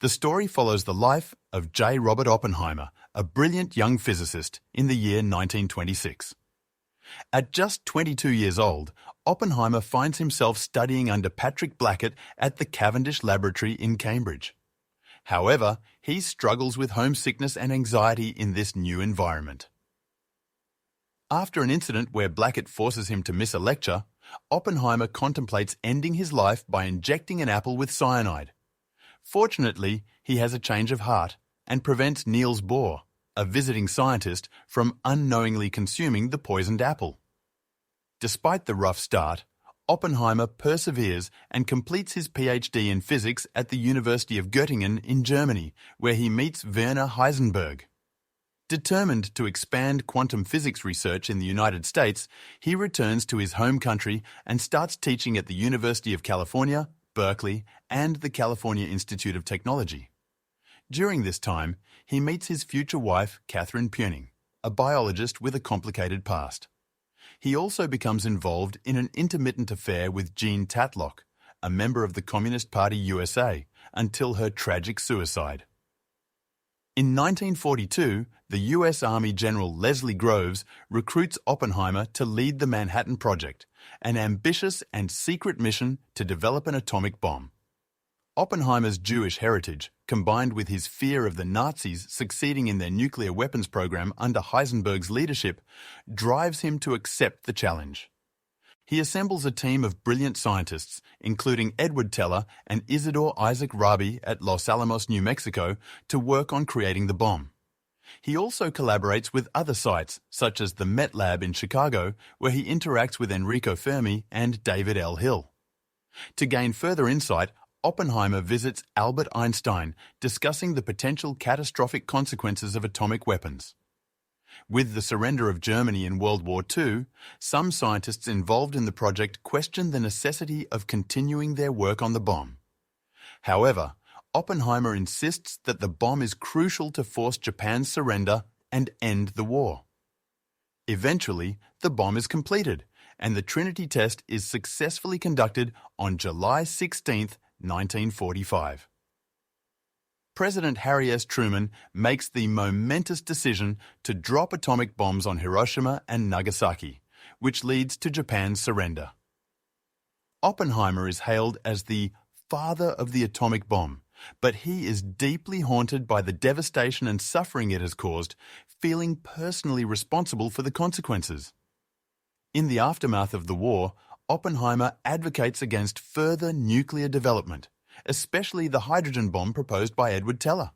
The story follows the life of J. Robert Oppenheimer, a brilliant young physicist, in the year 1926. At just 22 years old, Oppenheimer finds himself studying under Patrick Blackett at the Cavendish Laboratory in Cambridge. However, he struggles with homesickness and anxiety in this new environment. After an incident where Blackett forces him to miss a lecture, Oppenheimer contemplates ending his life by injecting an apple with cyanide. Fortunately, he has a change of heart and prevents Niels Bohr, a visiting scientist, from unknowingly consuming the poisoned apple. Despite the rough start, Oppenheimer perseveres and completes his PhD in physics at the University of Göttingen in Germany, where he meets Werner Heisenberg. Determined to expand quantum physics research in the United States, he returns to his home country and starts teaching at the University of California, Berkeley, and the California Institute of Technology. During this time, he meets his future wife, Katherine Puening, a biologist with a complicated past. He also becomes involved in an intermittent affair with Jeen Tatlock, a member of the Communist Party USA, until her tragic suicide. In 1942, the U.S. Army General Leslie Groves recruits Oppenheimer to lead the Manhattan Project, an ambitious and secret mission to develop an atomic bomb. Oppenheimer's Jewish heritage, combined with his fear of the Nazis succeeding in their nuclear weapons program under Heisenberg's leadership, drives him to accept the challenge. He assembles a team of brilliant scientists, including Edward Teller and Isidore Isaac Rabi at Los Alamos, New Mexico, to work on creating the bomb. He also collaborates with other sites, such as the Met Lab in Chicago, where he interacts with Enrico Fermi and David L. Hill. To gain further insight, Oppenheimer visits Albert Einstein, discussing the potential catastrophic consequences of atomic weapons. With the surrender of Germany in World War II, some scientists involved in the project questioned the necessity of continuing their work on the bomb. However, Oppenheimer insists that the bomb is crucial to force Japan's surrender and end the war. Eventually, the bomb is completed, and the Trinity test is successfully conducted on July 16, 1945. President Harry S. Truman makes the momentous decision to drop atomic bombs on Hiroshima and Nagasaki, which leads to Japan's surrender. Oppenheimer is hailed as the father of the atomic bomb, but he is deeply haunted by the devastation and suffering it has caused, feeling personally responsible for the consequences. In the aftermath of the war, Oppenheimer advocates against further nuclear development, especially the hydrogen bomb proposed by Edward Teller.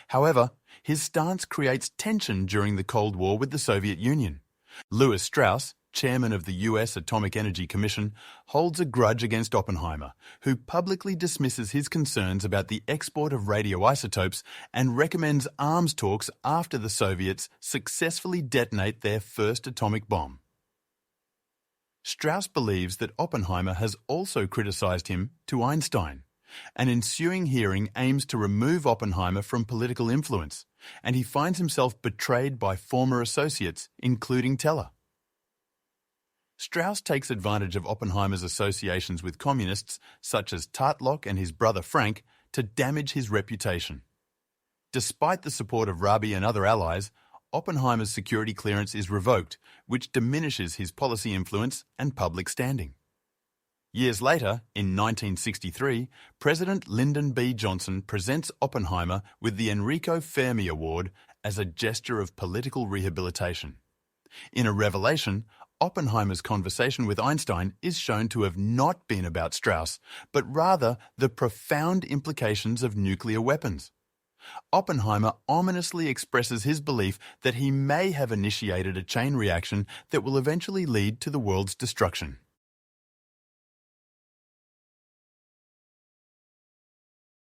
However, his stance creates tension during the Cold War with the Soviet Union. Lewis Strauss, chairman of the U.S. Atomic Energy Commission, holds a grudge against Oppenheimer, who publicly dismisses his concerns about the export of radioisotopes and recommends arms talks after the Soviets successfully detonate their first atomic bomb. Strauss believes that Oppenheimer has also criticized him to Einstein. An ensuing hearing aims to remove Oppenheimer from political influence, and he finds himself betrayed by former associates, including Teller. Strauss takes advantage of Oppenheimer's associations with communists, such as Tatlock and his brother Frank, to damage his reputation. Despite the support of Rabi and other allies, Oppenheimer's security clearance is revoked, which diminishes his policy influence and public standing. Years later, in 1963, President Lyndon B. Johnson presents Oppenheimer with the Enrico Fermi Award as a gesture of political rehabilitation. In a revelation, Oppenheimer's conversation with Einstein is shown to have not been about Strauss, but rather the profound implications of nuclear weapons. Oppenheimer ominously expresses his belief that he may have initiated a chain reaction that will eventually lead to the world's destruction.